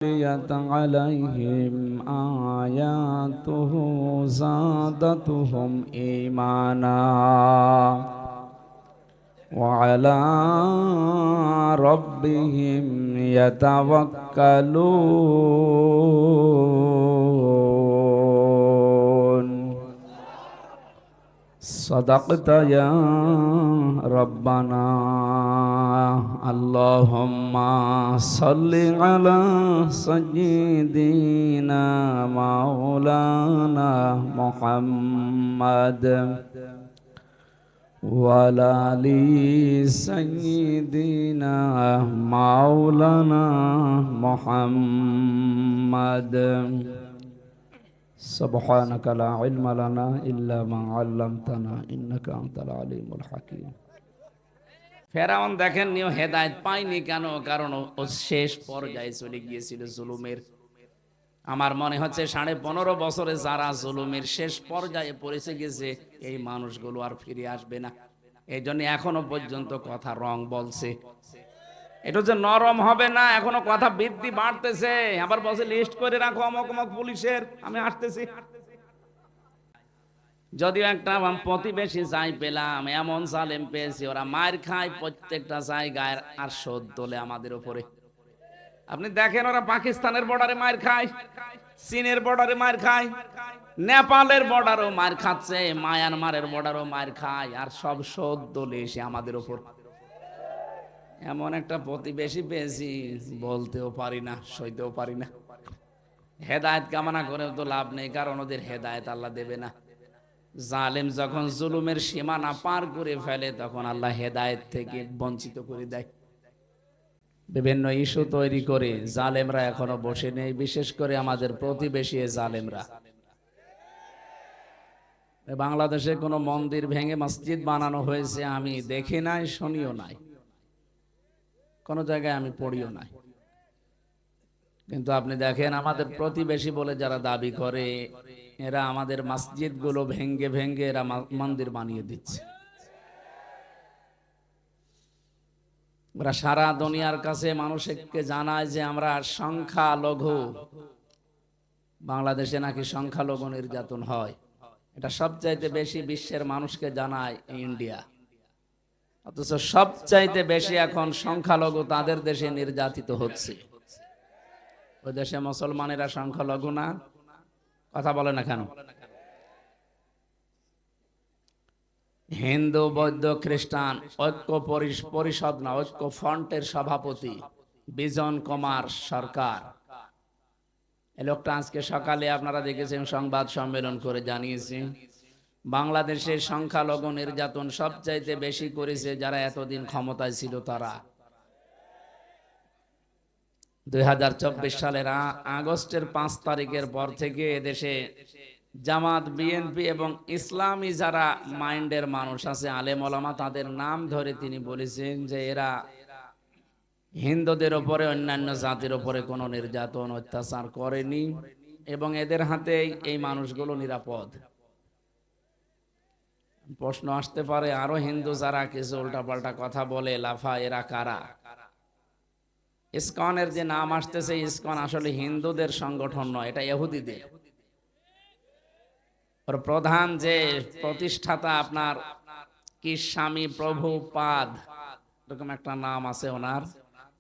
تليت عليهم آياته زادتهم إيمانا وعلى ربهم يتوكلون صدقت يا ربنا اللهم صل على سيدنا مولانا محمد وعلى آل سيدنا مولانا محمد سبحانك لا علم لنا إلا ما علمتنا إنك أنت العليم الحكيم ফেরাউন দেখেন নিও হেদায়েত পায়নি কেন? কারণ ও শেষ পর্যায়ে চলে গিয়েছিল জুলুমের। আমার মনে হচ্ছে 15.5 বছরে যারা জুলুমের শেষ পর্যায়ে পৌঁছে গেছে এই মানুষগুলো আর ফিরে আসবে না। এই জন্য এখনো পর্যন্ত কথা রং বলছে, এটা যে নরম হবে না, এখনো কথা বৃদ্ধি বাড়তেছে। আবার বসে লিস্ট করে রাখো অমক অমক পুলিশের, আমি আসতেছি। যদিও একটা প্রতিবেশী যাই পেলাম, এমন জালেম পেয়েছি, ওরা মার খায় প্রত্যেকটা জায়গায় আর শোধ তোলে আমাদের উপরে। আপনি দেখেন ওরা পাকিস্তানের বর্ডারে মার খায়, চীনের বর্ডারে মার খায়, নেপালের বর্ডারও মার খাচ্ছে, মায়ানমারের বর্ডারও মার খায়, আর সব শোধ তোলে এসে আমাদের উপর। এমন একটা প্রতিবেশী পেয়েছি, বলতেও পারি না, সইতেও পারি না। হেদায়েত কামনা করেও তো লাভ নেই, কারণ ওদের হেদায়েত আল্লাহ দেবে না। জালেম যখন জুলুমের সীমানা পার করে ফেলে তখন আল্লাহ হেদায়েত থেকে বঞ্চিত করে দেয়। বিভিন্ন ইস্যু তৈরি করে জালেমরা এখনো বসে নেই, বিশেষ করে আমাদের প্রতিবেশী জালেমরা। বাংলাদেশে কোনো মন্দির ভেঙে মসজিদ বানানো হয়েছে আমি দেখি নাই, শুনিও নাই, কোনো জায়গায় আমি পড়িও নাই। কিন্তু আপনি দেখেন আমাদের প্রতিবেশী বলে যারা দাবি করে, এরা আমাদের মসজিদ গুলো ভেঙ্গে ভেঙ্গে এরা মন্দির বানিয়ে দিচ্ছে। ওরা সারা দুনিয়ার কাছে মানুষকে জানায় যে আমরা সংখ্যালঘু। বাংলাদেশে নাকি সংখ্যালঘু নির্যাতন হয়, এটা সবচাইতে বেশি বিশ্বের মানুষকে জানায় ইন্ডিয়া। অথচ সবচাইতে বেশি এখন সংখ্যালঘু তাদের দেশে নির্যাতিত হচ্ছে। ওই দেশে মুসলমানেরা সংখ্যালঘু না? কথা বলে না কেন? হিন্দু, বৌদ্ধ, খ্রিস্টান ঐক্য পরিষদ না, ঐক্য ফ্রন্টের সভাপতি বিজন কুমার সরকার, এই লোকটা আজকে সকালে আপনারা দেখেছেন সংবাদ সম্মেলন করে জানিয়েছে বাংলাদেশের সংখ্যালঘু নির্যাতন সবচাইতে বেশি করেছে যারা এতদিন ক্ষমতায় ছিল তারা। 2024 সালের আগস্টের 5 তারিখের পর থেকে এদেশে জামাত, বিএনপি এবং ইসলামী যারা মাইন্ডের মানুষ আছে, আলেম ওলামা, তাদের নাম ধরে তিনি বলেছেন যে এরা হিন্দুদের উপরে অন্যান্য জাতির উপরে কোনো নির্যাতন অত্যাচার করেনি এবং এদের হাতে এই মানুষগুলো নিরাপদ। প্রশ্ন আসতে পারে আরো হিন্দু যারা কিছু উল্টাপাল্টা কথা বলে লাফা, এরা কারা? ইসকনের যে নাম আসতেছে, ইসকন আসলে হিন্দুদের সংগঠন নয়, এটা ইহুদিদের। ওর প্রধান যে প্রতিষ্ঠাতা আপনার কি স্বামী প্রভুপাদ, এরকম একটা নাম আছে ওনার।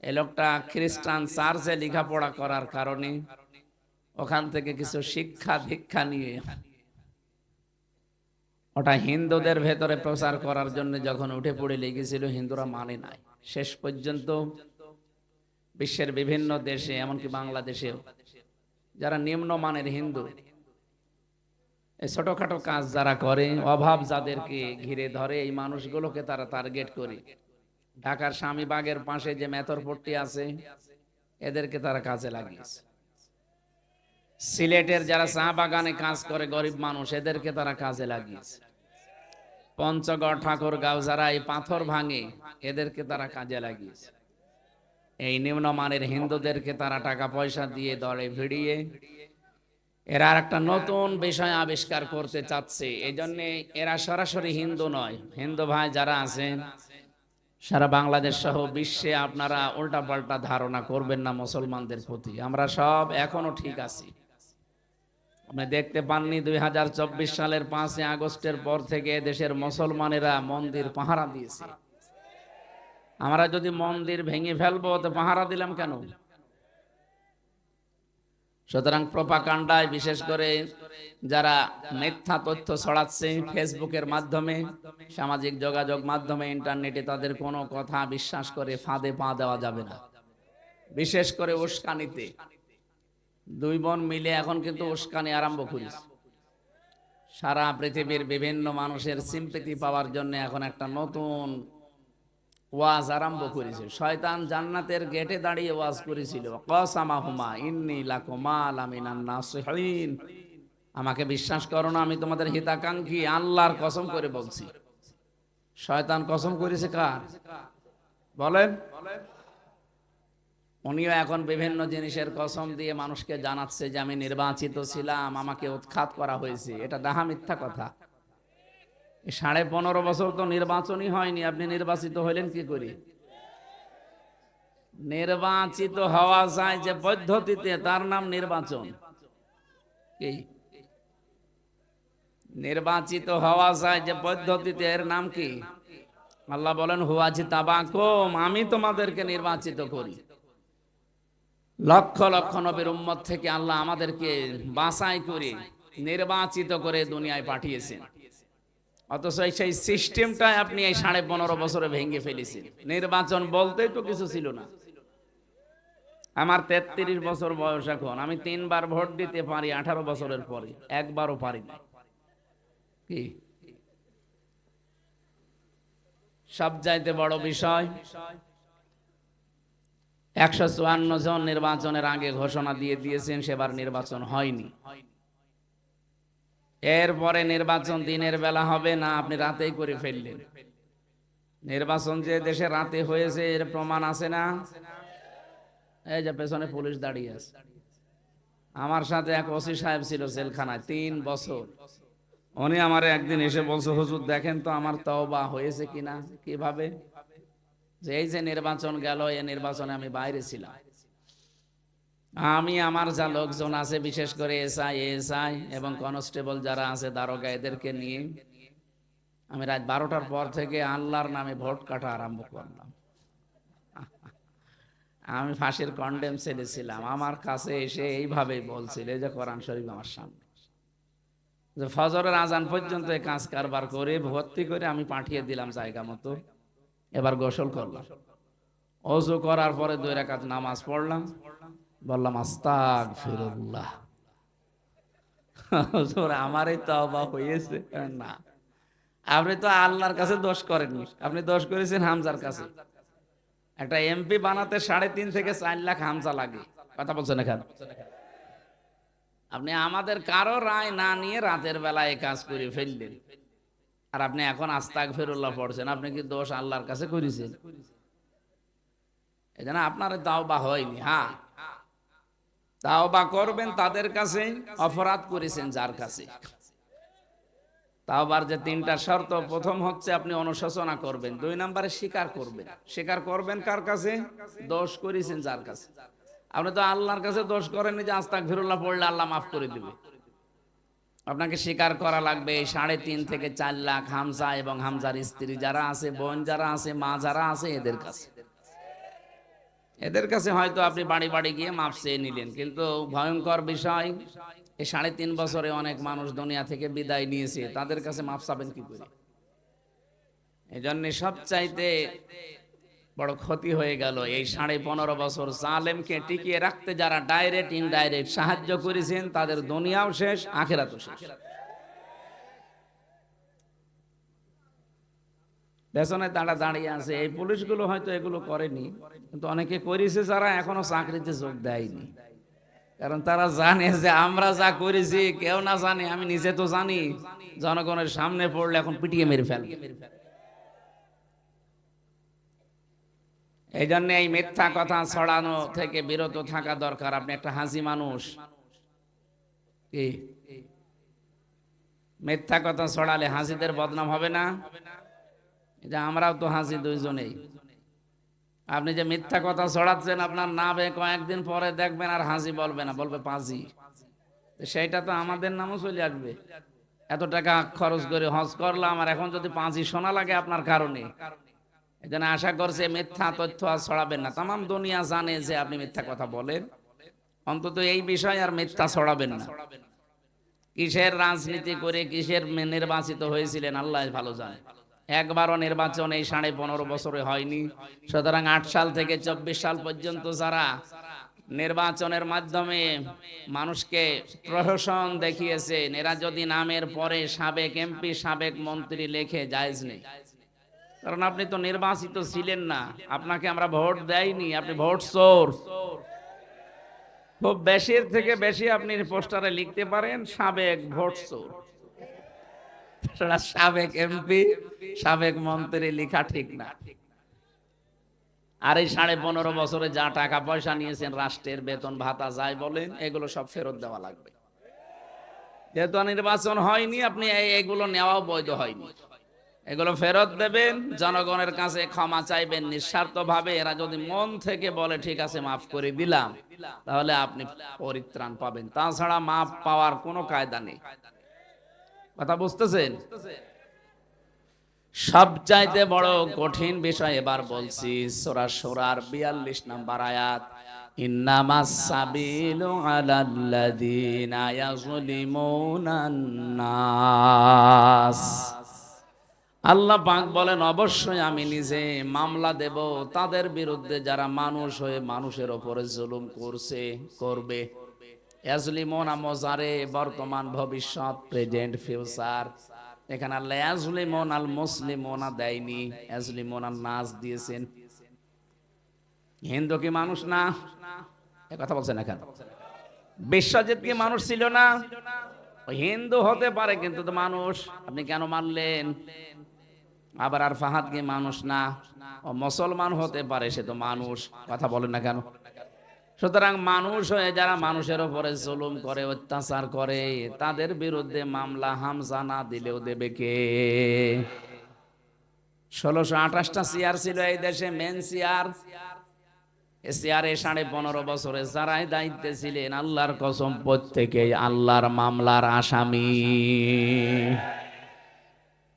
এই লোকটা খ্রিস্টান চার্চে লেখাপড়া করার কারণে ওখান থেকে কিছু শিক্ষা দীক্ষা নিয়ে ওটা হিন্দুদের ভেতরে প্রচার করার জন্য যখন উঠে পড়ে লেগেছিল, হিন্দুরা মানে নাই। শেষ পর্যন্ত বিশ্বের বিভিন্ন দেশে, এমনকি বাংলাদেশেও যারা নিম্নমানের হিন্দু, এই ছোটখাটো কাজ যারা করে, অভাব যাদেরকে ঘিরে ধরে, এই মানুষগুলোকে তারা টার্গেট করে। ঢাকার স্বামীবাগের পাশে যে মেথরপট্টি আছে, এদেরকে তারা কাজে লাগিয়েছে। সিলেটের যারা চা বাগানে কাজ করে গরিব মানুষ, এদেরকে তারা কাজে লাগিয়েছে। পঞ্চগড়, ঠাকুরগাঁও যারা এই পাথর ভাঙে, এদেরকে তারা কাজে লাগিয়েছে। এই নিম্নমানের হিন্দুদেরকে তারা টাকা পয়সা দিয়ে দলে ভিড়িয়ে এরা একটা নতুন বিষয় আবিষ্কার করতে চাচ্ছে। এই জন্য এরা সরাসরি হিন্দু নয়। হিন্দু ভাই যারা আছেন, সারা বাংলাদেশ সহ বিশ্বে আপনারা উল্টাপাল্টা ধারণা করবেন না মুসলমানদের প্রতি। আমরা সব এখনো ঠিক আছি। আপনি দেখতে পাননি 2024 সালের 5 আগস্টের পর থেকে দেশের মুসলমানেরা মন্দির পাহারা দিয়েছে। আমরা যদি মন্দির ভেঙে ফেলবো তো পাহারা দিলাম কেন? সুতরাং প্রপাগান্ডায় বিশেষ করে যারা মিথ্যা তথ্য ছড়াচ্ছে ফেসবুকের মাধ্যমে, সামাজিক যোগাযোগ মাধ্যমে, ইন্টারনেটে, তাদের কোনো কথা বিশ্বাস করে ফাঁদে পা দেওয়া যাবে না। বিশেষ করে উস্কানিতে দুই বোন মিলে এখন কিন্তু উস্কানি আরম্ভ করেছে। সারা পৃথিবীর বিভিন্ন মানুষের সিম্পেথি পাওয়ার জন্য এখন একটা নতুন ওয়াজ আরম্ভ করেছে। শয়তান জান্নাতের গেটে দাঁড়িয়ে ওয়াজ করেছিল, কসামাহুমা ইন্নী লাকুমা লামিনান নাসিহিন, আমাকে বিশ্বাস করো না, আমি তোমাদের হিতাকাঙ্ক্ষী, আল্লাহর কসম করে বলছি। শয়তান কসম করেছে কার বলেন? উনিও এখন বিভিন্ন জিনিসের কসম দিয়ে মানুষকে জানাচ্ছে যে আমি নির্বাচিত ছিলাম, আমাকে উৎখাত করা হয়েছে। এটা ডাহা মিথ্যা কথা। 15.5 বছর তো নির্বাচনই হয়নি, আপনি নির্বাচিত হইলেন কি করে? নির্বাচিত হওয়া যায় যে পদ্ধতিতে, তার নাম নির্বাচন। কি নির্বাচিত হওয়া যায় যে পদ্ধতিতে, এর নাম কি? আল্লাহ বলেন হুয়াজি তাবাকুম, আমি তোমাদেরকে নির্বাচিত করি। লক্ষ লক্ষ নবীর উম্মত থেকে আল্লাহ আমাদেরকে বাছাই করে নির্বাচিত করে দুনিয়ায় পাঠিয়েছেন। অথচ সেই সিস্টেমটা আপনি এই 15.5 বছরে ভেঙে ফেলেছেন। নির্বাচন বলতেই তো কিছু ছিল না। আমার 33 বছর বয়স এখন, আমি 3 বার ভোট দিতে পারি 18 বছরের পরে, একবারও পারি না। কি সবচাইতে বড় বিষয়, 154 জন নির্বাচনের আগে ঘোষণা দিয়ে দিয়েছেন, সেবার নির্বাচন হয়নি। এরপরে নির্বাচন দিনের বেলা হবে না, আপনি রাতেই করে ফেললেন। নির্বাচন যে দেশে রাতে হয়েছে এর প্রমাণ আছে না? এই যে পেছনে পুলিশ দাঁড়িয়ে আছে, আমার সাথে এক ওসি সাহেব ছিল জেলখানায় 3 বছর। উনি আমারে একদিন এসে বলছে, হুজুর দেখেন তো আমার তওবা হয়েছে কিনা। কিভাবে? যে এই যে নির্বাচন গেল, এই নির্বাচনে আমি বাইরে ছিলাম। আমি আমার যা লোকজন আছে, বিশেষ করে এসআই এবং কনস্টেবল যারা আছে, দারোগা, এদেরকে নিয়ে আমি রাত 12টার পর থেকে আল্লাহর নামে ভোট কাটা আরম্ভ করলাম। আমি ফাঁসির কন্ডেম সেলে ছিলাম, আমার কাছে এসে এইভাবেই বলছিল, এই যে কোরআন শরীফ আমার সামনে, যে ফজরের আজান পর্যন্ত এই কাজ কারবার করে ভর্তি করে আমি পাঠিয়ে দিলাম জায়গা মতো। এবার গোসল করলাম, ওযু করার পরে 2 রাকাত নামাজ পড়লাম, বললাম আস্তাগফিরুল্লাহ। হুজুর আমারই তওবা হয়েছে না। আপনি তো আল্লাহর কাছে দোষ করেননি, আপনি দোষ করেছেন হামজার কাছে। একটা এমপি বানাতে 3.5 থেকে 4 লাখ হামজা লাগে। কথা বলছেন এখানে? আপনি আমাদের কারো রায় না নিয়ে রাতের বেলায় কাজ করে ফেললেন, আর আপনি এখন আস্তাগফিরুল্লাহ পড়ছেন। আপনি কি দোষ আল্লাহর কাছে করেছেন? এজন্য আপনার তাওবা হয়নি। হ্যাঁ, তাওবা করবেন তাদের কাছে, অপরাধ করেছেন যার কাছে। তাওবার যে 3টা শর্ত, প্রথম হচ্ছে আপনি অনুশোচনা করবেন, 2 নম্বরে স্বীকার করবেন। স্বীকার করবেন কার কাছে? দোষ করেছেন যার কাছে। আপনি তো আল্লাহর কাছে দোষ করেননি যে আস্তাগফিরুল্লাহ পড়লে আল্লাহ মাফ করে দিবে। আপনাকে স্বীকার করা লাগবে 3.5 থেকে 4 লাখ হামজা এবং হামজার স্ত্রী যারা আছে, বোন যারা আছে, মা যারা আছে, এদের কাছে হয়তো আপনি বাড়ি বাড়ি গিয়ে মাপ চেয়ে নিলেন, কিন্তু ভয়ঙ্কর বিষয়, এই 3.5 বছরে অনেক মানুষ দুনিয়া থেকে বিদায় নিয়েছে, তাদের কাছে মাপ চাবেন কি করে? এই জন্য সবচাইতে বড় ক্ষতি হয়ে গেল এই 15.5 বছর জালেমকে টিকিয়ে রাখতে যারা ডাইরেক্ট ইনডাইরেক্ট সাহায্য করেছেন, তাদের দুনিয়াও শেষ, আখিরাতও শেষ। পেছনে তারা দাঁড়িয়ে আছে, এই পুলিশগুলো হয়তো এগুলো করেনি, কিন্তু অনেকে করেছে যারা এখনো চাকরিতে যোগ দেয়নি। কারণ তারা জানে যে আমরা যা করেছি কেউ না জানে, আমি নিজে তো জানি, জনগণের সামনে পড়লে এখন পিটিয়ে মেরে ফেলবে। এই জন্য এই মিথ্যা কথা ছড়ানো থেকে বিরত থাকা দরকার। আপনি একটা হাজি মানুষ, কি মিথ্যা কথা ছড়ালে হাজিদের বদনাম হবে না? যে আমরাও তো হাজি দুইজনেই। আপনি যে মিথ্যা কথা ছড়াচ্ছেন, আপনার নামে কয়েকদিন পরে দেখবেন আর হাসি বলবে না, বলবে পাজি। সেইটা তো আমাদের নামও চলে আসবে। এত টাকা খরচ করে হজ করলাম, আর এখন যদি পাঁচই শোনা লাগে আপনার কারণে, এই জন্য আশা করছে মিথ্যা তথ্য আর ছড়াবেন না। তামাম দুনিয়া জানে যে আপনি মিথ্যা কথা বলেন, অন্তত এই বিষয়ে আর মিথ্যা ছড়াবেন না। কিসের রাজনীতি করে কিসের নির্বাচিত হয়েছিলেন আল্লাহ ভালো জানে। একবারও নির্বাচন এই 15.5 বছরে হয়নি। সুতরাং 8 সাল থেকে 24 সাল পর্যন্ত যারা নির্বাচনের মাধ্যমে মানুষকে প্রহসন দেখিয়েছেন, এরা যদি নামের পরে সাবেক এমপি সাবেক মন্ত্রী লেখে জায়েজ নেই। কারণ আপনি তো নির্বাচিত ছিলেন না, আপনাকে আমরা ভোট দেইনি, আপনি ভোট চোর। খুব বেশির থেকে বেশি আপনি পোস্টারে লিখতে পারেন সাবেক ভোট চোর। সাবেক এমপি সাবেক মন্ত্রী লেখা ঠিক না। আর এই 15.5 বছরে যা টাকা পয়সা নিয়েছেন, রাষ্ট্রের বেতন ভাতা যাই বলেন, এগুলো সব ফেরত দেওয়া লাগবে। যেহেতু নির্বাচন হয়নি, আপনি এগুলো নেওয়াও বৈধ হয়নি, এগুলো ফেরত দেবেন, জনগণের কাছে ক্ষমা চাইবেন নিঃস্বার্থ ভাবে। এরা যদি মন থেকে বলে ঠিক আছে মাফ করে দিলাম, তাহলে আপনি পরিত্রাণ পাবেন। তাছাড়া মাফ পাওয়ার কোনো কায়দা নেই। কথা বুঝতেছেন? সবচাইতে বড় কঠিন বিষয় এবার বলছি, সূরা সূরার 42 নম্বর আয়াত, ইন্নামাস সাবিলু আলাল্লাযীনা ইয়াযলিমুনান নাস। আল্লাহ পাক বলেন, অবশ্যই আমি নিজে মামলা দেব তাদের বিরুদ্ধে যারা মানুষ হয়ে মানুষের উপরে জুলুম করছে, করবে। ইয়াজলিমুনা মুজারে, বর্তমান ভবিষ্যৎ, প্রেজেন্ট ফিউচার। এখানে আল্লাহ ইয়াজলিমুন আল মুসলিমুনা দেয়নি, ইয়াজলিমুন আন নাস দিয়েছেন। হিন্দু কি মানুষ না? এই কথা বলছেন না কেন? বিশ্বজিৎ কি মানুষ ছিল না? হিন্দু হতে পারে কিন্তু তো মানুষ, আপনি কেন মানলেন? আবার আর ফাহাদ কি মানুষ না? ও মুসলমান হতে পারে, সে তো মানুষ। কথা বলেন না কেন? সুতরাং মানুষ হয়ে যারা মানুষের উপরে জুলুম করে, অত্যাচার করে, তাদের বিরুদ্ধে মামলা হামজা না দিলেও দেবে কে? 1628টা চেয়ার ছিল এই দেশে, মেন চেয়ার। এই চেয়ারে 15.5 বছরে যারাই দায়িত্বে ছিলেন, আল্লাহর কসম প্রত্যেকেই আল্লাহর মামলার আসামি।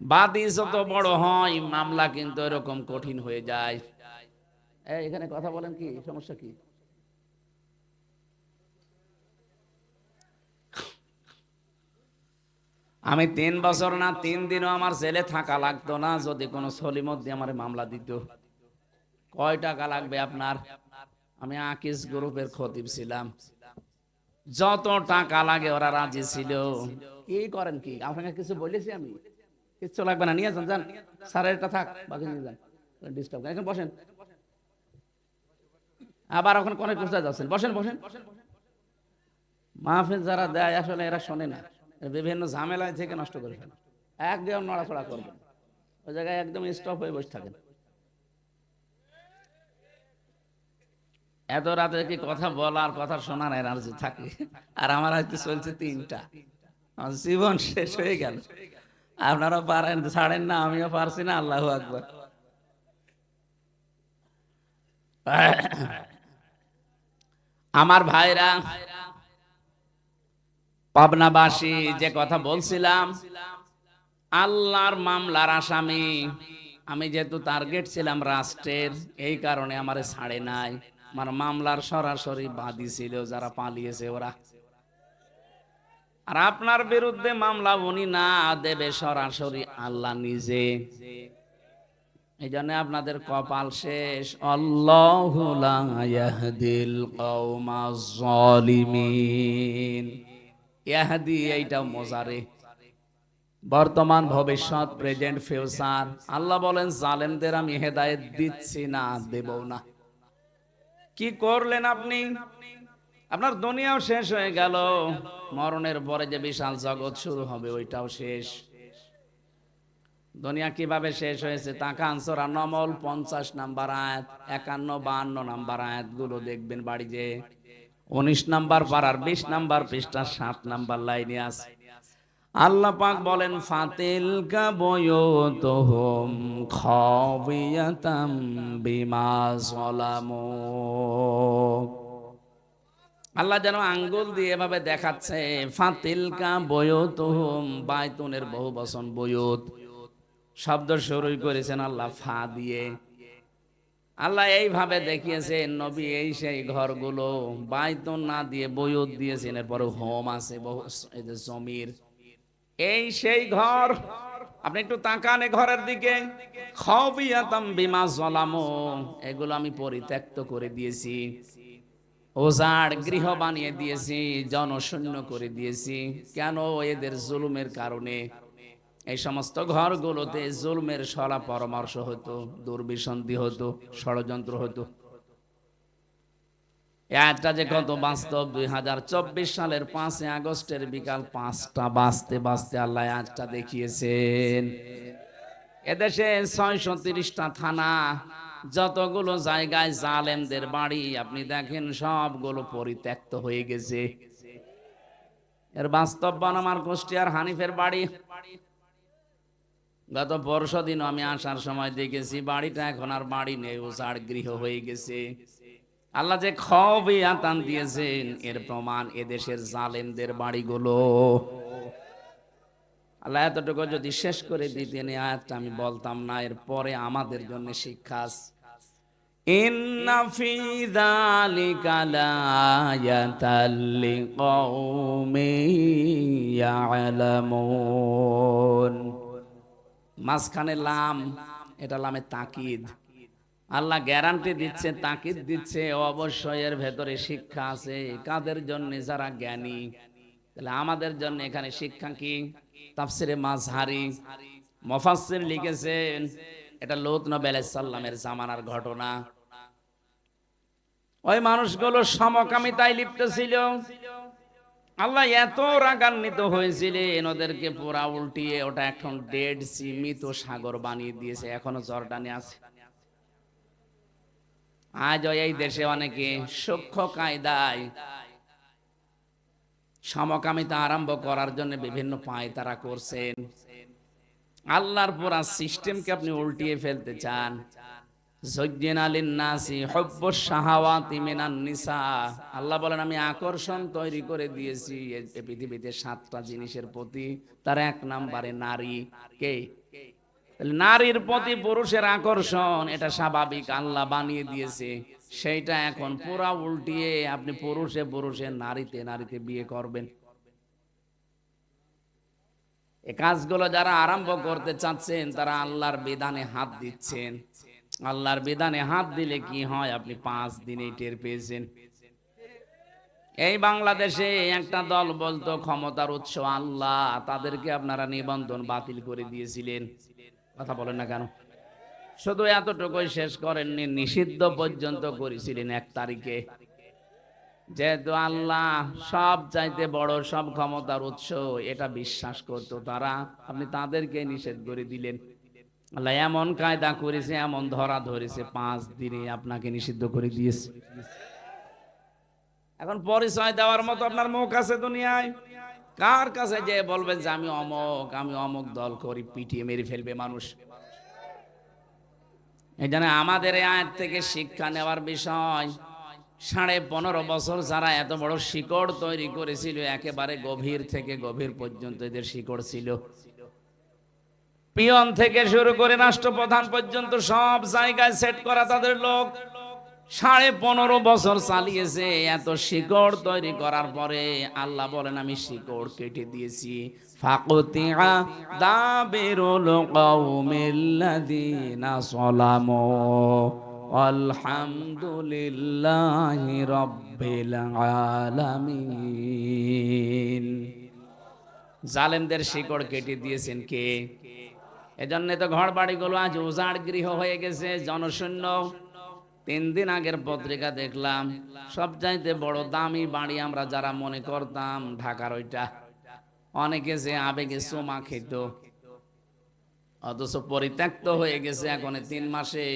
বাদী যত বড় হয়, মামলা কিন্তু এরকম কঠিন হয়ে যায়। এখানে কথা বলেন, কি সমস্যা কি? আমি 3 বছর না 3 দিনও আমার জেলে থাকা লাগতো না যদি কোনো সলিমত দিয়ে আমার মামলা দিত। কয় টাকা লাগবে আপনার? আমি আকিস গ্রুপের খতিব ছিলাম, যত টাকা লাগে ওরা রাজি ছিল। কি করেন কি? আপনাকে কিছু বলেছি আমি? কিচ্ছু লাগবে না, নিয়ে যান, যান। স্যারের এটা থাক, বাকি নিয়ে যান, ডিস্টার্ব করেন। এখন বসেন। আবার এখন কোনে কোথায় যাচ্ছেন? বসেন বসেন। মাহফিল যারা দেয় আসলে এরা শোনে না, বিভিন্ন ঝামেলায় থেকে নষ্ট করে ফেলে। একদম নড়াচড়া করবেন, ওই জায়গায় একদম স্টপ হয়ে বসে থাকেন। এত রাতে কি কথা বলার, কথা শোনার এনার্জি থাকে? আর আমার আজকে চলছে 3টা, আমার জীবন শেষ হয়ে গেল। আপনারা পারেন, ছাড়েন না, আমিও পারছি না। আল্লাহু আকবার। আমার ভাইরা, পাবনাবাসী, যে কথা বলছিলাম, আল্লাহর মামলার আসামি আমি। যেহেতু টার্গেট ছিলাম রাষ্ট্রের, এই কারণে আমারে ছাড়ে নাই। আমার মামলার সরাসরি বাদী ছিল যারা পালিয়েছে ওরা। আর আপনার বিরুদ্ধে মামলা উনি না দেবে, সরাসরি আল্লাহ নিজে। এই জন্য আপনাদের কপাল শেষ। আল্লাহু লা ইয়াহদিল কওমাজ জালিমিন। ইয়াহদি এইটাও মজারে, বর্তমান ভবিষ্যৎ, প্রেজেন্ট ফিউচার। আল্লাহ বলেন জালেমদের আমি হেদায়েত দিচ্ছি না, দেব না। কি করলেন আপনি? আপনার দুনিয়াও শেষ হয়ে গেল, মরণের পরে যে বিশাল জগৎ শুরু হবে ওইটাও শেষ। দুনিয়া কিভাবে শেষ হয়েছে তাকান, সূরা নমল 50 নাম্বার আয়াত, 51, 52 নাম্বার আয়াতগুলো দেখবেন বাড়ি যে। 19 নাম্বার পারার 20 নাম্বার পৃষ্ঠা 7 নাম্বার লাইনে আছে। আল্লাহ পাক বলেন ফাতিলকা বুয়ুতুহুম খাবিয়াতাম বিমা যালামু। আল্লাহ যেন আঙ্গুল দিয়ে এভাবে দেখাচ্ছে, ফাতিলকা বুয়ুতুহুম, বাইতুনের বহু বচন বুয়ুত, শব্দ শুরু করেছেন আল্লাহ ফা দিয়ে। আল্লাহ এইভাবে দেখিয়েছেন নবী এই সেই ঘরগুলো, বাইতুন না দিয়ে বুয়ুত দিয়েছেন, এরপরে হোম আছে বহু, এই যে জমির, এই সেই ঘর। আপনি একটু তাকান এ ঘরের দিকে, খাবিয়াতাম বিমা যালামু, এগুলো আমি পরিত্যক্ত করে দিয়েছি, ওজাড় গৃহ বানিয়ে দিয়েছি, জনশূন্য করে দিয়েছি। কেন? এদের জুলুমের কারণে। এই সমস্ত ঘরগুলোতে জুলুমের সলা পরামর্শ হতো, দুর্বিসন্ধি হতো, ষড়যন্ত্র হতো। একটা যে কত বাস্তব, 2024 সালের 5 আগস্টের বিকাল 5টা বাজতে বাজতে আল্লাহ আজটা দেখিয়েছেন। এদেশে 630টা থানা, যতগুলো জায়গায় জালেমদের বাড়ি আপনি দেখেন সবগুলো পরিত্যক্ত হয়ে গেছে। এর বাস্তব আমার কুষ্টিয়ার হানিফের বাড়ি। গত পরশুদিন আমি আসার সময় দেখেছি বাড়িটা এখন আর বাড়ি নেই, উজাড় গৃহ হয়ে গেছে। আল্লাহ যে খাবিয়াতান দিয়েছেন এর প্রমাণ এদেশের জালেমদের বাড়িগুলো। আল্লাহ এতটুকু যদি শেষ করে দিতেন এই আয়াতটা আমি বলতাম না, এর পরে আমাদের জন্য শিক্ষা আছে। ইন্না ফি যালিকা লায়াতাল লিকাউমিন ইয়ালামুন। মাঝখানে লাম, এটা লামে তাকিদ। আল্লাহ গ্যারান্টি দিচ্ছে, তাকিদ দিচ্ছে, অবশ্যই এর ভেতরে শিক্ষা আছে। কাদের জন্য? যারা জ্ঞানী। তাহলে আমাদের জন্য এখানে শিক্ষা কি? তাফসিরে মাযহারি মুফাসসির লিখেছেন এটা লূত নবী আলাইহিস সালামের জামানার ঘটনা। ওই মানুষগুলো সমকামিতায় লিপ্ত ছিল। আল্লাহ এত রাগান্বিত হয়েছিলেন ওদেরকে পুরা উল্টিয়ে ওটা এখন ডেড সি, মৃত সাগর বানিয়ে দিয়েছে, এখনো জর্ডানে আছে। আজ এই দেশে অনেকে সূক্ষ্ম কায়দায় সমকামিতা আরম্ভ করার জন্য বিভিন্ন পায়তারা করছেন। আল্লাহর পুরা সিস্টেমকে আপনি উল্টিয়ে ফেলতে চান। যজ্ঞিনা লিন্নাসি হুব্বুশ শাহাওয়াতি মিনান নিসা। আল্লাহ বলেন আমি আকর্ষণ তৈরি করে দিয়েছি এই পৃথিবীতে 7টা জিনিসের প্রতি, তার 1 নম্বরে নারী। কে? নারীর প্রতি পুরুষের আকর্ষণ, এটা স্বাভাবিক, আল্লাহ বানিয়ে দিয়েছে। সেইটা এখন পুরা উল্টিয়ে আপনি পুরুষে পুরুষে, নারীতে নারীতে বিয়ে করবেন। এই কাজগুলো যারা আরম্ভ করতে চাচ্ছেন তারা আল্লাহর বিধানে হাত দিচ্ছেন। আল্লাহর বিধানে হাত দিলে কি হয় আপনি 5 দিনেই টের পেয়েছেন। এই বাংলাদেশে একটা দল বলতো ক্ষমতার উৎস আল্লাহ, তাদেরকে আপনারা নিবন্ধন বাতিল করে দিয়েছিলেন। কথা বলেন না কেন? শুধু এতটুকুই শেষ করেননি, নিষিদ্ধ পর্যন্ত করেছিলেন 1 তারিখে। যেহেতু আল্লাহ সব চাইতে বড়, সব ক্ষমতার উৎস, এটা বিশ্বাস করতো তারা, আপনি তাদেরকে নিষেধ করে দিলেন। আল্লাহ এমন কায়দা করেছে, এমন ধরা ধরেছে, 5 দিনে আপনাকে নিষিদ্ধ করে দিয়েছে। এখন পরিচয় দেওয়ার মতো আপনার মুখ আছে দুনিয়ায়? কার কাছে যে বলবেন যে আমি অমুক দল করি, পিটিয়ে মেরে ফেলবে মানুষ। এই জন্য আমাদের এই আয়াত থেকে শিক্ষা নেওয়ার বিষয়, 15.5 বছর যারা এত বড় শিকড় তৈরি করেছিল, একেবারে গভীর থেকে গভীর পর্যন্ত এদের শিকড় ছিল। পিয়ন থেকে শুরু করে রাষ্ট্রপ্রধান পর্যন্ত সব জায়গায় সেট করা তাদের লোক। 15.5 বছর চালিয়েছে। এত শিকড় তৈরি করার পরে আল্লাহ বলেন আমি শিকড় কেটে দিয়েছি। ফাকুতিআ দাবিরুল কওমিল্লাযিনা যালামু আলহামদুলিল্লাহি রাব্বিল আলামিন। জালেমদের শিকড় কেটে দিয়েছেন কে? এজন্য তো ঘর বাড়িগুলো আজ উজাড় গৃহ হয়ে গেছে, জনশূন্য। 3 দিন আগের পত্রিকা দেখলাম, সবচাইতে বড় দামি বাড়ি আমরা যারা মনে করতাম ঢাকার ওইটা, অনেকে যে আবেগে চুমা খেত, অথচ পরিত্যক্ত হয়ে গেছে এখন 3 মাসে।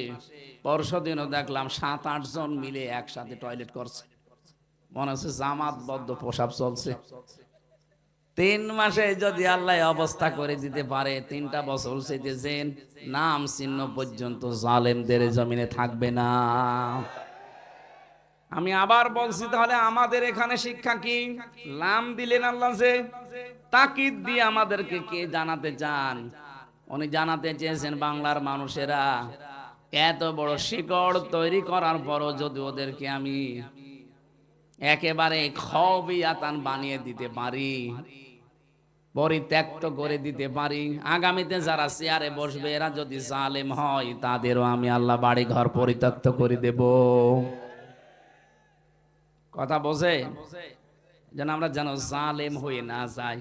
পরশুদিনও দেখলাম 7-8 জন মিলে একসাথে টয়লেট করছে, মনে হচ্ছে জামাতবদ্ধ প্রসাব চলছে। 3 মাসে যদি আল্লাহ অবস্থা করে দিতে পারে, 3টা বছর সেজেছেন, নাম চিহ্ন পর্যন্ত জালেমদের জমিনে থাকবে না। আমি আবার বলছি, তাহলে আমাদের এখানে শিক্ষা কি? লাম দিলেন আল্লাহ, যে তাকিদ দিয়ে আমাদেরকে কে জানাতে চান? উনি জানাতে চেয়েছেন বাংলার মানুষেরা এত বড় শিকড় তৈরি করার পরও যদি ওদেরকে আমি একেবারে খবিয়াতান বানিয়ে দিতে পারি, পরিত্যক্ত করে দিতে পারি, আগামীতে যারা চেয়ারে বসবে এরা যদি জালেম হয়, তাদেরও আমি আল্লাহ বাড়ি ঘর পরিত্যক্ত করে দেব। কথা বোঝে? যেন আমরা যেন জালেম হয়ে না যাই।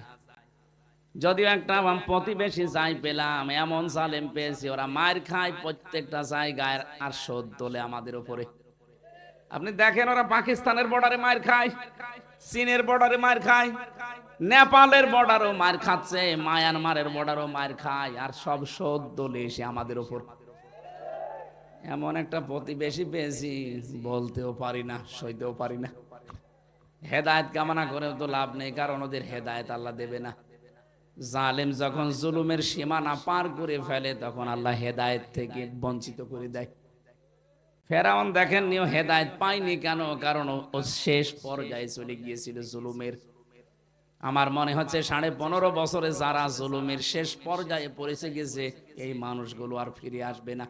যদিও একটা প্রতিবেশী যাই পেলাম, এমন জালেম পেয়েছি, ওরা মার খায় প্রত্যেকটা জায়গায়, আর শোধ তোলে আমাদের উপরে। আপনি দেখেন, ওরা পাকিস্তানের বর্ডারে মার খায়, চীনের বর্ডারে মার খায়, নেপালের বর্ডারও মার খাচ্ছে, মায়ানমারের বর্ডারও মার খায়, আর সব শোধ তোলে এসে আমাদের উপর। এমন একটা প্রতিবেশী পেয়েছি, বলতেও পারি না, সইতেও পারি না। হেদায়েত কামনা করেও তো লাভ নেই, কারণ ওদের হেদায়েত আল্লাহ দেবে না। জালেম যখন জুলুমের সীমানা পার করে ফেলে, তখন আল্লাহ হেদায়েত থেকে বঞ্চিত করে দেয়। ফেরাউন দেখেন নিও হেদায়েত পায়নি কেন? কারণ ও শেষ পর্যায়ে চলে গিয়েছিল জুলুমের। আমার মনে হচ্ছে 15.5 বছরে যারা জুলুমের শেষ পর্যায়ে পৌঁছে গেছে, এই মানুষগুলো আর ফিরে আসবে না।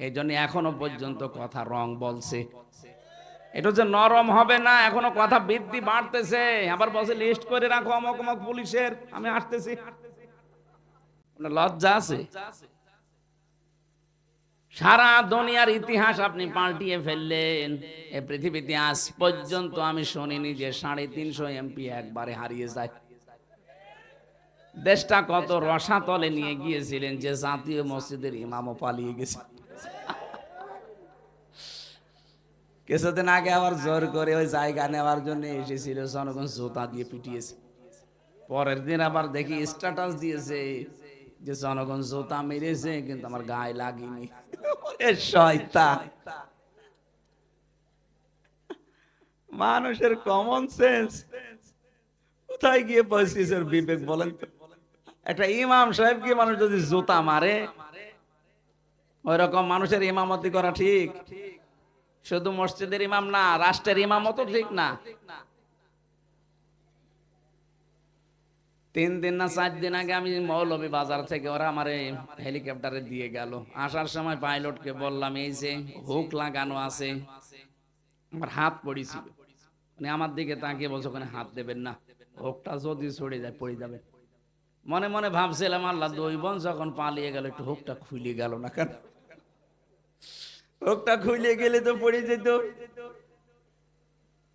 এই জন্য এখনো পর্যন্ত কথা রং বলছে, এটা যে নরম হবে না, এখনো কথা বৃদ্ধি বাড়তেছে। আবার বলছে লিস্ট করে রাখো অমক অমক পুলিশের, আমি আসতেছি। লজ্জা আছে? সারা দুনিয়ার ইতিহাস আপনি পাল্টিয়ে ফেললেন। এই পৃথিবীতে আজ পর্যন্ত আমি শুনিনি যে 350 এমপি একবারে হারিয়ে যায়। দেশটা কত রসাতলে নিয়ে গিয়েছিলেন যে জাতীয় মসজিদের ইমামও পালিয়ে গেছে। কিছুদিন আগে আবার জোর করে ওই জায়গা নেওয়ার জন্য এসেছিল, জনগণ জুতা দিয়ে পিটিয়েছে। পরের দিন আবার দেখি স্ট্যাটাস দিয়েছে যে জনগণ জুতা মেরেছে, কিন্তু আমার গায়ে লাগেনি। শয়তান! মানুষের কমন সেন্স কোথায় গিয়ে পৌঁছেছে? বিবেক বলেন তো। একটা ইমাম সাহেবকে মানুষ যদি জুতা মারে, ওই রকম মানুষের ইমামতি করা ঠিক? শুধু মসজিদের ইমাম না, রাষ্ট্রের ইমামও তো ঠিক না। 3 দিন না 4 দিন আগে আমি মৌলভী বাজার থেকে ওরা আমারে হেলিকপ্টারে দিয়ে গেল। আসার সময় পাইলটকে বললাম, এই যে হুক লাগানো আছে, আমার হাত পড়েছিল। মানে আমার দিকে তাকিয়ে বলছে, ওখানে হাত দেবেন না, হুকটা যদি ছড়ে যায় পড়ে যাবে। মনে মনে ভাবছিলাম, আল্লাহ, 2 বোন যখন পালিয়ে গেল, একটু হুকটা খুলে গেল না কেন? হুকটা খুলে গেলে তো পড়ে যেত।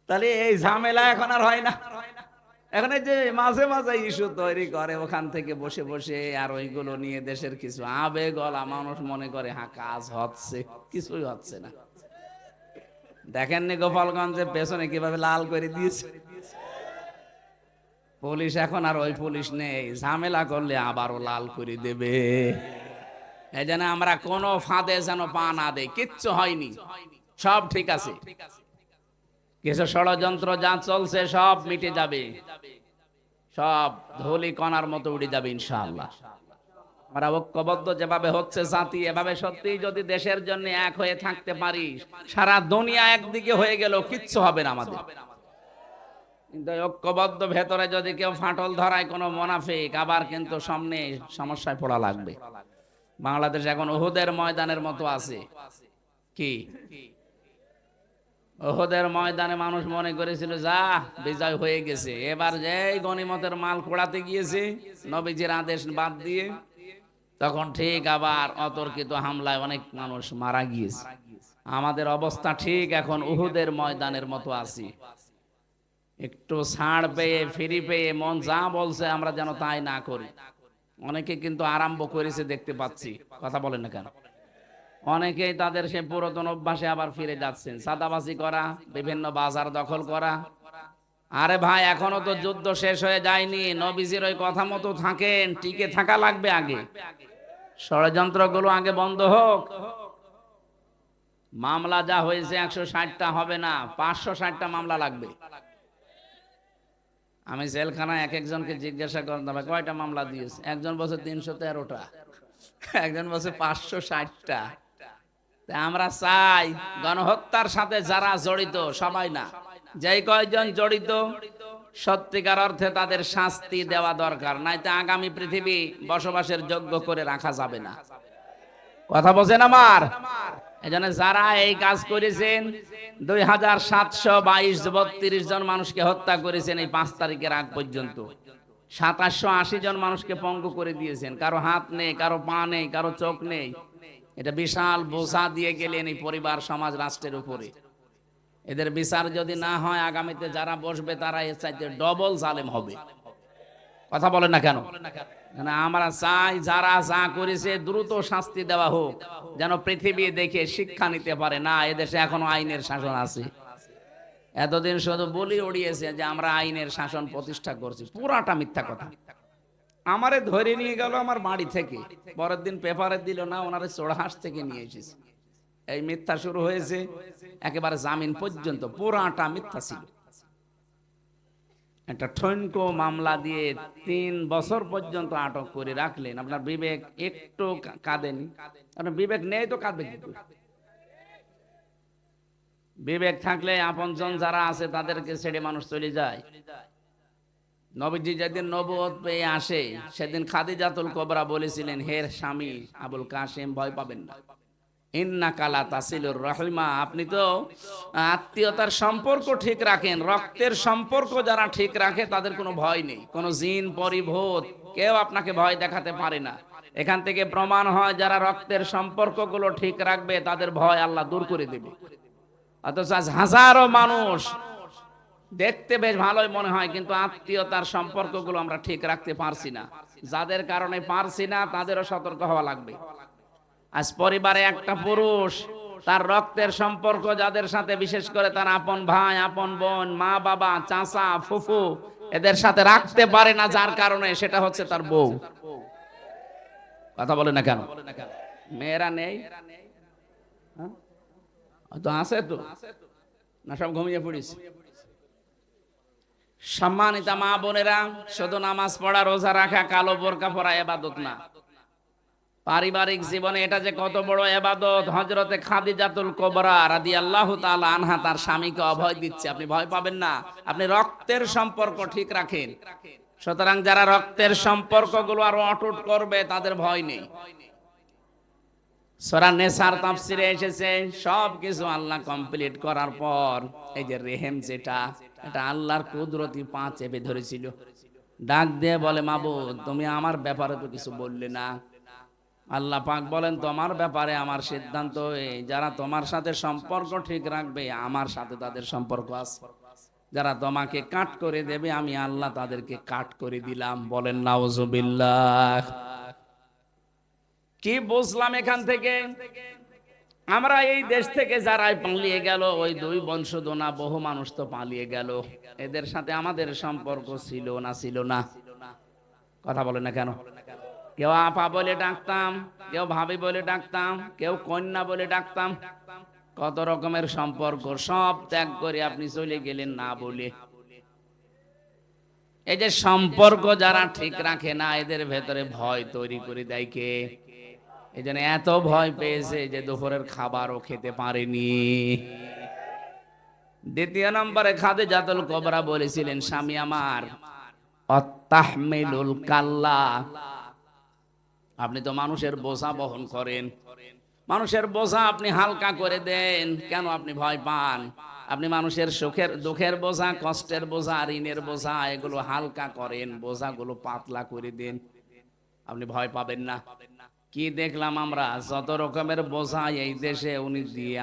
তাহলে এই ঝামেলা এখন আর হয় না। এখন এই যে মাঝে মাঝে ইস্যু তৈরি করে ওখান থেকে বসে বসে, আর ওইগুলো নিয়ে দেশের কিছু আবেগলা মানুষ মনে করে হ্যাঁ কাজ হচ্ছে, কিছুই হচ্ছে না। দেখেননি গোপালগঞ্জের পেছনে কিভাবে লাল করে দিয়েছে পুলিশ? এখন আর ওই পুলিশ নেই, ঝামেলা করলে আবারও লাল করে দেবে। এই জন্য আমরা কোনো ফাঁদে যেন পা না দেই। কিচ্ছু হয়নি, সব ঠিক আছে। কিছু ষড়যন্ত্র যা চলছে সব মিটে যাবে, সব ধুলি কণার মতো উড়ে যাবে ইনশাআল্লাহ। আমরা ঐক্যবদ্ধ যেভাবে হচ্ছে জাতি, এভাবে সত্যি যদি দেশের জন্য এক হয়ে থাকতে পারি, সারা দুনিয়া একদিকে হয়ে গেল, কিচ্ছু হবে না আমাদের। কিন্তু ঐক্যবদ্ধ ভেতরে যদি কেউ ফাটল ধরায় কোনো মুনাফিক, আবার কিন্তু সামনে সমস্যায় পড়া লাগবে। বাংলাদেশ এখন উহুদের ময়দানের মতো আছে। কি উহুদের ময়দানে মানুষ মনে করেছিল যা বিজয় হয়ে গেছে, এবার যে গনিমতের মাল পোড়াতে গিয়েছে নবীজির আদেশ বাদ দিয়ে, তখন ঠিক আবার অতর্কিত হামলায় অনেক মানুষ মারা গিয়েছে। আমাদের অবস্থা ঠিক এখন উহুদের ময়দানের মতো আছি। একটু ছাড় পেয়ে, ফ্রি পেয়ে, মন যা বলছে আমরা যেন তাই না করি। অনেকে কিন্তু আরম্ভ করেছে দেখতে পাচ্ছি, কথা বলেন না কেন? অনেকেই তাদের সে পুরাতন অভ্যাসে আবার ফিরে যাচ্ছেন, সাদাবাজি করা, বিভিন্ন বাজার দখল করা। আরে ভাই, এখনো তো যুদ্ধ শেষ হয়ে যায়নি। নবীজির ওই কথা মতো থাকেন, টিকে থাকা লাগবে আগে। ষড়যন্ত্রগুলো আগে বন্ধ হোক। মামলা যা হয়েছে 160টা হবে না, 560টা মামলা লাগবে। আমি জেলখানায় এক একজনকে জিজ্ঞাসা করতাম কয়টা মামলা দিয়েছে, একজন বলছে 313টা, একজন বলছে 560টা। আমরা চাই গণহত্যার সাথে যারা জড়িত সবাই না, যেই কয়জন জড়িত সত্যিকার অর্থে তাদের শাস্তি দেওয়া দরকার, নাইতে আগামী পৃথিবী বসবাসের যোগ্য করে রাখা যাবে না। কথা বলছেন আমার? এজন্য যারা এই কাজ করেছেন, 2722 জন মানুষকে হত্যা করেছেন এই 5 তারিখের আগ পর্যন্ত, 2780 জন মানুষকে পঙ্গু করে দিয়েছেন, কারো হাত নেই, কারো পা নেই, কারো চোখ নেই। এটা বিশাল বোঝা দিয়ে গেলেন এই পরিবার, সমাজ, রাষ্ট্রের উপরে। এদের বিচার যদি না হয় আগামীতে যারা বসবে তারা এর চাইতে ডবল জালেম হবে। কথা বলেন না কেন? আমরা চাই যারা যা করেছে দ্রুত শাস্তি দেওয়া হোক, যেন পৃথিবী দেখে শিক্ষা নিতে পারে, না এদেশে এখনো আইনের শাসন আছে। এতদিন শুধু বলি উড়িয়েছে যে আমরা আইনের শাসন প্রতিষ্ঠা করছি, পুরাটা মিথ্যা কথা। আমারে ধরে নিয়ে গেল আমার বাড়ি থেকে, পরের দিন পেপারে দিল না, ওনারে চোড়াহাঁস থেকে নিয়ে এসেছে। এই মিথ্যা শুরু হয়েছে একেবারে জামিন পর্যন্ত, পুরাটা মিথ্যা ছিল। একটা ঠনকো মামলা দিয়ে 3 বছর পর্যন্ত আটক করে রাখলেন। আপনার বিবেক একটু কাঁদেনি? আপনার বিবেক নেই তো কাঁদবে কি করে? বিবেক থাকলে আপনজন যারা আছে তাদেরকে ছেড়ে মানুষ চলে যায়। নবীজি যেদিন নবুয়ত পেয়ে আসে সেদিন খাদিজাতুল কুবরা বলেছিলেন, হে স্বামী আবুল কাসেম, ভয় পাবেন না, ইন্নাকা লা তাসিলুর রাহিমা, আপনি তো আত্মীয়তার সম্পর্ক ঠিক রাখেন, রক্তের সম্পর্ক যারা ঠিক রাখে তাদের কোনো ভয় নেই, কোনো জিন পরিভূত কেউ আপনাকে ভয় দেখাতে পারে না। এখান থেকে প্রমাণ হয় যারা রক্তের সম্পর্কগুলো ঠিক রাখবে তাদের ভয় আল্লাহ দূর করে দেবে। অথচ আজ হাজারো মানুষ দেখতে বেশ ভালোই মনে হয়, কিন্তু আত্মীয়তার সম্পর্কগুলো আমরা ঠিক রাখতে পারছি না। যাদের কারণে পারছি না তাদেরও সতর্ক হওয়া লাগবে। আজ পরিবারে একটা পুরুষ তার রক্তের সম্পর্ক যাদের সাথে, বিশেষ করে তার আপন ভাই, আপন বোন, মা বাবা, চাচা, ফুফু, এদের সাথে রাখতে পারে না, যার কারণে সেটা হচ্ছে তার বউ। কথা বলে না কেন? মেয়েরা নেই তো? আছে তো না? সব ঘুমিয়ে পড়িস। সম্মানিতা মা বোনেরা, শুধু নামাজ পড়া, রোজা রাখা, কালো বোরকা পরা ইবাদত না, পারিবারিক জীবনে এটা যে কত বড় ইবাদত। হযরতে খাদিজাতুল কুবরা রাদিয়াল্লাহু তাআলা আনহা তার স্বামীকে অভয় দিচ্ছে, আপনি ভয় পাবেন না, আপনি রক্তের সম্পর্ক ঠিক রাখেন। সুতরাং যারা রক্তের সম্পর্কগুলো আরো অটুট করবে তাদের ভয় নেই। সূরা নেসার তাফসিরে এসেছে, সবকিছু আল্লাহ কমপ্লিট করার পর এই যে রেহেম, যেটা এটা আল্লাহর কুদরতি পা চেপে ধরেছিল, ডাক দিয়ে বলে, মাবুদ তুমি আমার ব্যাপারে তো কিছু বললে না। আল্লাহ পাক বলেন, তোমার ব্যাপারে আমার সিদ্ধান্ত এই, যারা তোমার সাথে সম্পর্ক ঠিক রাখবে আমার সাথে তাদের সম্পর্ক আছে, যারা তোমাকে কাট করে দেবে আমি আল্লাহ তাদেরকে কাট করে দিলাম। বলেন নাউজুবিল্লাহ। কি বুঝলাম এখান থেকে? আমরা এই দেশ থেকে যারাই পালিয়ে গেল, ওই 2 বংশধনা বহু মানুষ তো পালিয়ে গেল, এদের সাথে আমাদের সম্পর্ক ছিল না? ছিল না? কথা বলে না কেন? কেউ আপা বলে ডাকতাম, কেউ ভাবি বলে ডাকতাম, কেউ কন্যা বলে ডাকতাম, কত রকমের সম্পর্ক, সব ত্যাগ করে আপনি চলে গেলেন না বলে। এই যে সম্পর্ক যারা ঠিক রাখে না, এদের ভেতরে ভয় তৈরি করে দেয় কে? এই জন্য এত ভয় পেয়েছে যে দুপুরের খাবারও খেতে পারেনি। দ্বিতীয় নম্বরে খাদিজাতুল কুবরা বলেছিলেন, স্বামী আমার, আত্তাহমিলুল কাল্লা, আপনি তো মানুষের বোঝা বহন করেন, মানুষের বোঝা আপনি হালকা করে দেন, কেন আপনি ভয় পান? আপনি মানুষের সুখের দুঃখের বোঝা, কষ্টের বোঝা, ঋণের বোঝা, এগুলো হালকা করেন, বোঝাগুলো পাতলা করে দেন, আপনি ভয় পাবেন না। কি দেখলাম আমরা? যত রকমের বোঝা এই দেশে উনি দিয়ে